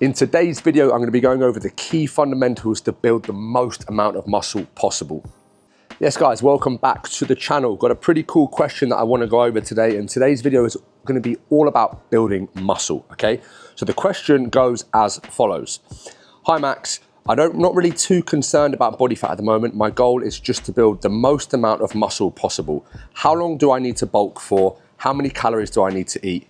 In today's video, I'm going to be going over the key fundamentals to build the most amount of muscle possible. Yes guys, welcome back to the channel. Got a pretty cool question that I want to go over today, and today's video is going to be all about building muscle, okay? So the question goes as follows. Hi Max, I'm not really too concerned about body fat at the moment. My goal is just to build the most amount of muscle possible. How long do I need to bulk for? How many calories do I need to eat?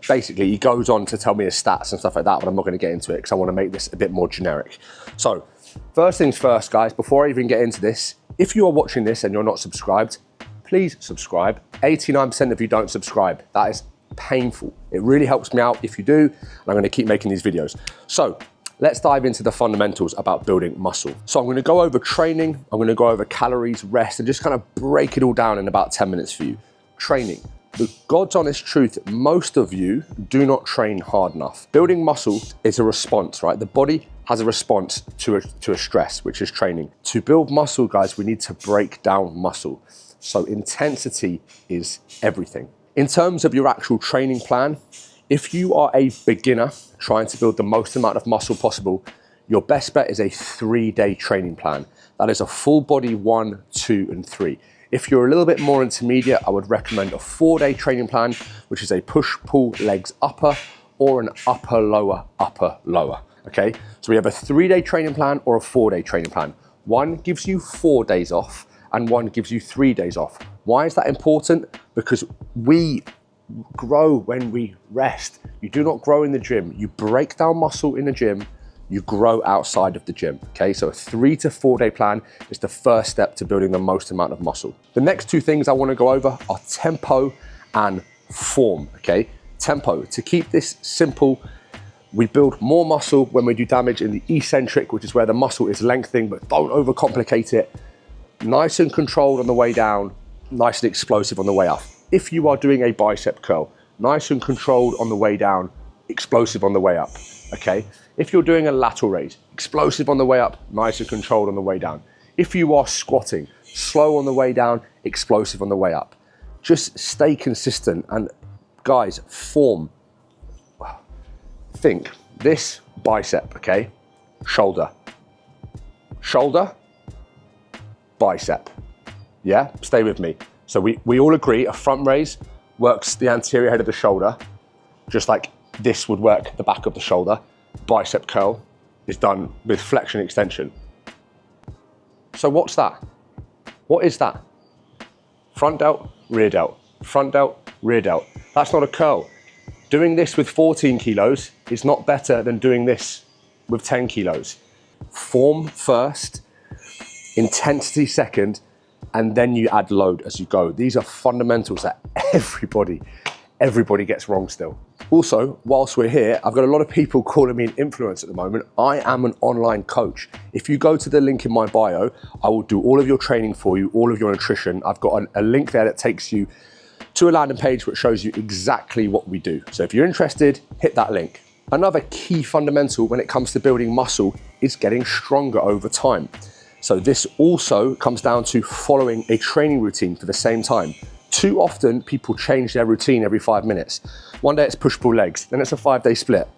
Basically, he goes on to tell me his stats and stuff like that, but I'm not going to get into it because I want to make this a bit more generic. So, first things first, guys, before I even get into this, if you are watching this and you're not subscribed, please subscribe. 89% of you don't subscribe. That is painful. It really helps me out if you do, and I'm going to keep making these videos. So, let's dive into the fundamentals about building muscle. So I'm going to go over training, I'm going to go over calories, rest, and just kind of break it all down in about 10 minutes for you. Training. The God's honest truth, most of you do not train hard enough. Building muscle is a response, right? The body has a response to a stress, which is training. To build muscle, guys, we need to break down muscle. So intensity is everything. In terms of your actual training plan, if you are a beginner trying to build the most amount of muscle possible, your best bet is a 3-day training plan. That is a full body 1, 2, and 3. If you're a little bit more intermediate, I would recommend a 4-day training plan, which is a push, pull, legs, upper, or an upper, lower, okay? So we have a 3-day training plan or a 4-day training plan. One gives you 4 days off and one gives you 3 days off. Why is that important? Because we grow when we rest. You do not grow in the gym. You break down muscle in the gym, you grow outside of the gym, okay? So a 3 to 4 day plan is the first step to building the most amount of muscle. The next two things I wanna go over are tempo and form, okay? Tempo, to keep this simple, we build more muscle when we do damage in the eccentric, which is where the muscle is lengthening, but don't overcomplicate it. Nice and controlled on the way down, nice and explosive on the way up. If you are doing a bicep curl, nice and controlled on the way down, explosive on the way up, okay? If you're doing a lateral raise, explosive on the way up, nice and controlled on the way down. If you are squatting, slow on the way down, explosive on the way up. Just stay consistent, and guys, form. Think, this bicep, okay? Shoulder, bicep, yeah? Stay with me. So we all agree a front raise works the anterior head of the shoulder, just like this would work the back of the shoulder. Bicep curl is done with flexion extension. So what's that? What is that? Front delt, rear delt, front delt, rear delt. That's not a curl. Doing this with 14 kilos is not better than doing this with 10 kilos. Form first, intensity second, and then you add load as you go. These are fundamentals that everybody gets wrong still. Also, whilst we're here, I've got a lot of people calling me an influencer at the moment. I am an online coach. If you go to the link in my bio, I will do all of your training for you, all of your nutrition. I've got a link there that takes you to a landing page which shows you exactly what we do. So if you're interested, hit that link. Another key fundamental when it comes to building muscle is getting stronger over time. So this also comes down to following a training routine for the same time. Too often, people change their routine every 5 minutes. One day it's push-pull legs, then it's a 5-day split.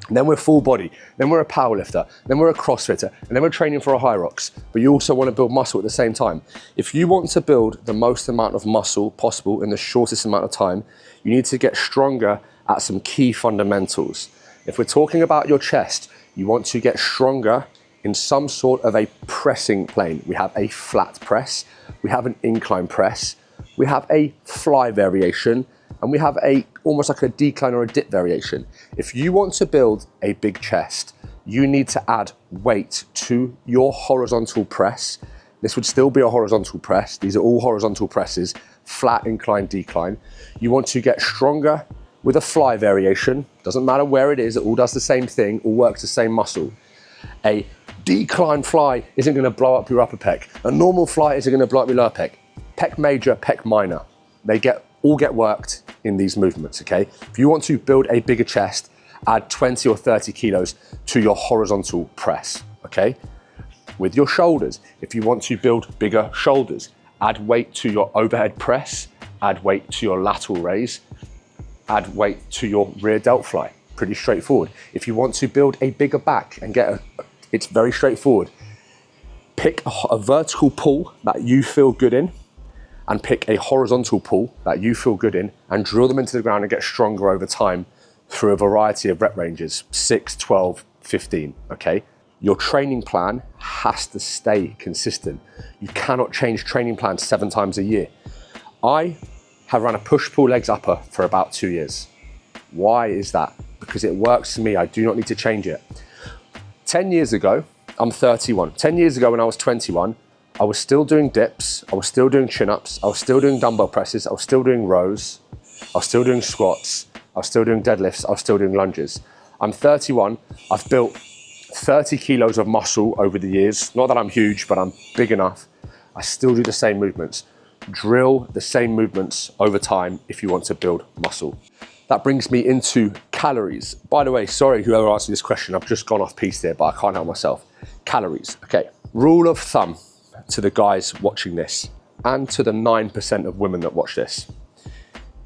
Then we're full body, then we're a powerlifter, then we're a CrossFitter, and then we're training for a Hyrox. But you also want to build muscle at the same time. If you want to build the most amount of muscle possible in the shortest amount of time, you need to get stronger at some key fundamentals. If we're talking about your chest, you want to get stronger in some sort of a pressing plane. We have a flat press, we have an incline press, we have a fly variation, and we have almost like a decline or a dip variation. If you want to build a big chest, you need to add weight to your horizontal press. This would still be a horizontal press. These are all horizontal presses, flat, incline, decline. You want to get stronger with a fly variation. Doesn't matter where it is, it all does the same thing, all works the same muscle. A decline fly isn't gonna blow up your upper pec. A normal fly isn't gonna blow up your lower pec. Pec major, pec minor. They all get worked in these movements, okay? If you want to build a bigger chest, add 20 or 30 kilos to your horizontal press, okay? With your shoulders, if you want to build bigger shoulders, add weight to your overhead press, add weight to your lateral raise, add weight to your rear delt fly. pretty straightforward. If you want to build a bigger back and it's very straightforward. Pick a vertical pull that you feel good in and pick a horizontal pull that you feel good in and drill them into the ground and get stronger over time through a variety of rep ranges, 6, 12, 15, okay? Your training plan has to stay consistent. You cannot change training plans 7 times a year. I have run a push-pull legs upper for about 2 years. Why is that? Because it works for me. I do not need to change it. 10 years ago, I'm 31. 10 years ago when I was 21, I was still doing dips, I was still doing chin-ups, I was still doing dumbbell presses, I was still doing rows, I was still doing squats, I was still doing deadlifts, I was still doing lunges. I'm 31, I've built 30 kilos of muscle over the years. Not that I'm huge, but I'm big enough. I still do the same movements. Drill the same movements over time if you want to build muscle. That brings me into calories. By the way, sorry whoever asked me this question, I've just gone off piece there, but I can't help myself. Calories, okay. Rule of thumb to the guys watching this and to the 9% of women that watch this.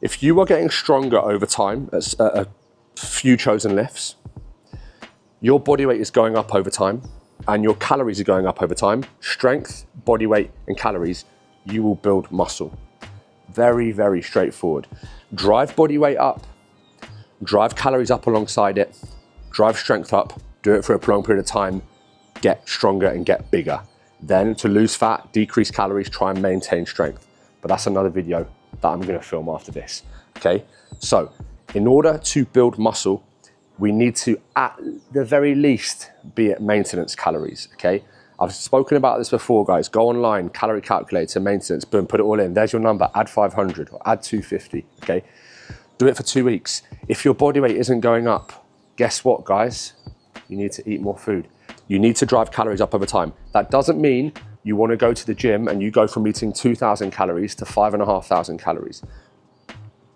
If you are getting stronger over time at a few chosen lifts, your body weight is going up over time and your calories are going up over time, strength, body weight, and calories, you will build muscle. Very, very straightforward. Drive body weight up, drive calories up alongside it, drive strength up, do it for a prolonged period of time, get stronger and get bigger. Then to lose fat, decrease calories, try and maintain strength. But that's another video that I'm gonna film after this, okay? So in order to build muscle, we need to, at the very least, be at maintenance calories, okay? I've spoken about this before, guys. Go online, calorie calculator, maintenance, boom, put it all in. There's your number, add 500 or add 250, okay? Do it for 2 weeks. If your body weight isn't going up, guess what, guys? You need to eat more food. You need to drive calories up over time. That doesn't mean you wanna go to the gym and you go from eating 2,000 calories to 5,500 calories.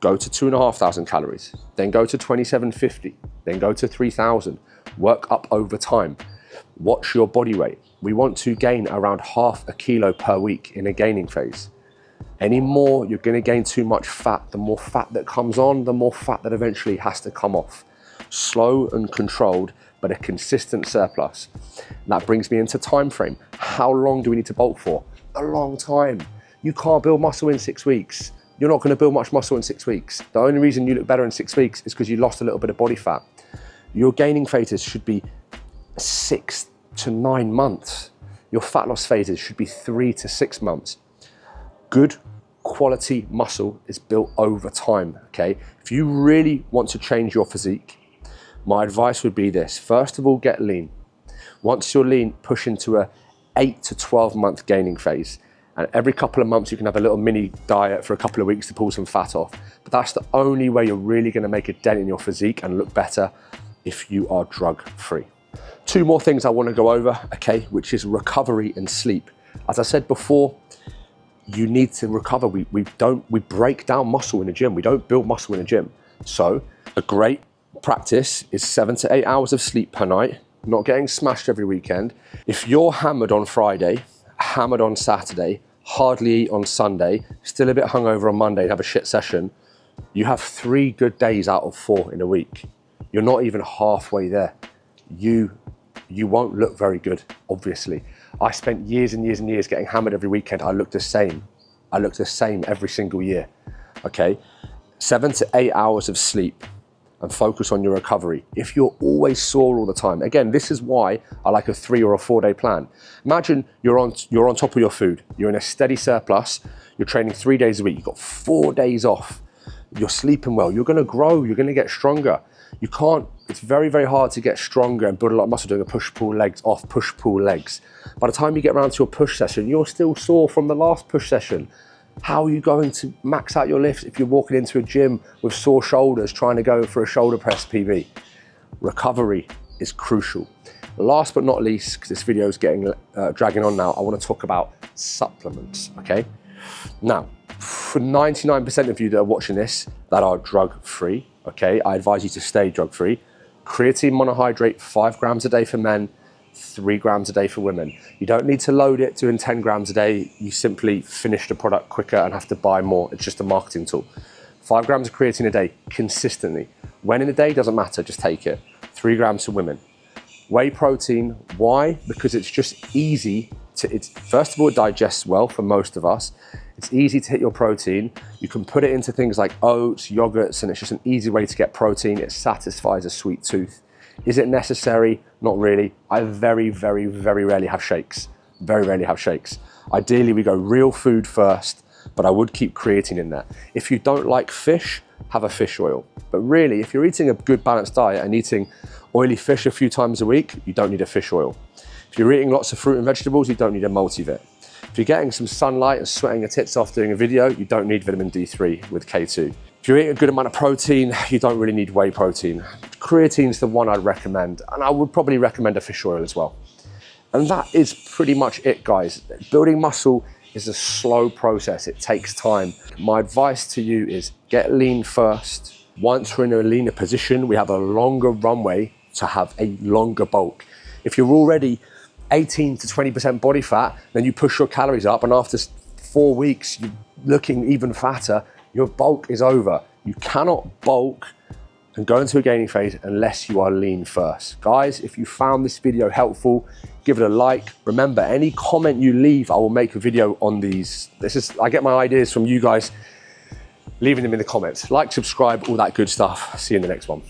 Go to 2,500 calories, then go to 2,750, then go to 3,000. Work up over time. Watch your body weight. We want to gain around 0.5 kilo per week in a gaining phase. Any more, you're gonna gain too much fat. The more fat that comes on, the more fat that eventually has to come off. Slow and controlled, but a consistent surplus. And that brings me into time frame. How long do we need to bulk for? A long time. You can't build muscle in 6 weeks. You're not gonna build much muscle in 6 weeks. The only reason you look better in 6 weeks is because you lost a little bit of body fat. Your gaining phases should be 6 to 9 months. Your fat loss phases should be 3 to 6 months. Good quality muscle is built over time, okay? If you really want to change your physique, my advice would be this. First of all, get lean. Once you're lean, push into a 8 to 12 month gaining phase. And every couple of months, you can have a little mini diet for a couple of weeks to pull some fat off. But that's the only way you're really gonna make a dent in your physique and look better if you are drug-free. 2 more things I wanna go over, okay, which is recovery and sleep. As I said before, you need to recover. We break down muscle in the gym. We don't build muscle in the gym. So a great practice is 7 to 8 hours of sleep per night, not getting smashed every weekend. If you're hammered on Friday, hammered on Saturday, hardly eat on Sunday, still a bit hungover on Monday and have a shit session, you have 3 good days out of 4 in a week. You're not even halfway there. You won't look very good, obviously. I spent years and years and years getting hammered every weekend. I looked the same. I looked the same every single year, okay? 7 to 8 hours of sleep and focus on your recovery. If you're always sore all the time, again, this is why I like a 3 or a 4 day plan. Imagine you're on top of your food. You're in a steady surplus. You're training 3 days a week. You've got 4 days off. You're sleeping well. You're gonna grow. You're gonna get stronger. You can't, it's very, very hard to get stronger and build a lot of muscle doing a push-pull legs off, push-pull legs. By the time you get around to your push session, you're still sore from the last push session. How are you going to max out your lifts if you're walking into a gym with sore shoulders trying to go for a shoulder press PB? Recovery is crucial. Last but not least, because this video is dragging on now, I want to talk about supplements, okay? Now, for 99% of you that are watching this that are drug-free, okay, I advise you to stay drug-free. Creatine monohydrate, 5 grams a day for men, 3 grams a day for women. You don't need to load it doing 10 grams a day. You simply finish the product quicker and have to buy more. It's just a marketing tool. 5 grams of creatine a day consistently. When in the day, doesn't matter, just take it. 3 grams for women. Whey protein, why? Because it's just easy to, first of all, it digests well for most of us. It's easy to hit your protein. You can put it into things like oats, yogurts, and it's just an easy way to get protein. It satisfies a sweet tooth. Is it necessary? Not really. I very, very, very rarely have shakes. Very rarely have shakes. Ideally, we go real food first, but I would keep creatine in there. If you don't like fish, have a fish oil. But really, if you're eating a good balanced diet and eating oily fish a few times a week, you don't need a fish oil. If you're eating lots of fruit and vegetables, you don't need a multivit. If you're getting some sunlight and sweating your tits off doing a video, you don't need vitamin D3 with K2. If you're eating a good amount of protein, you don't really need whey protein. Creatine's the one I'd recommend, and I would probably recommend a fish oil as well. And that is pretty much it, guys. Building muscle is a slow process. It takes time. My advice to you is get lean first. Once we're in a leaner position, we have a longer runway to have a longer bulk. If you're already 18 to 20% body fat, then you push your calories up, and after 4 weeks, you're looking even fatter, your bulk is over. You cannot bulk and go into a gaining phase unless you are lean first. Guys, if you found this video helpful, give it a like. Remember, any comment you leave, I will make a video on these. I get my ideas from you guys, leaving them in the comments. Like, subscribe, all that good stuff. See you in the next one.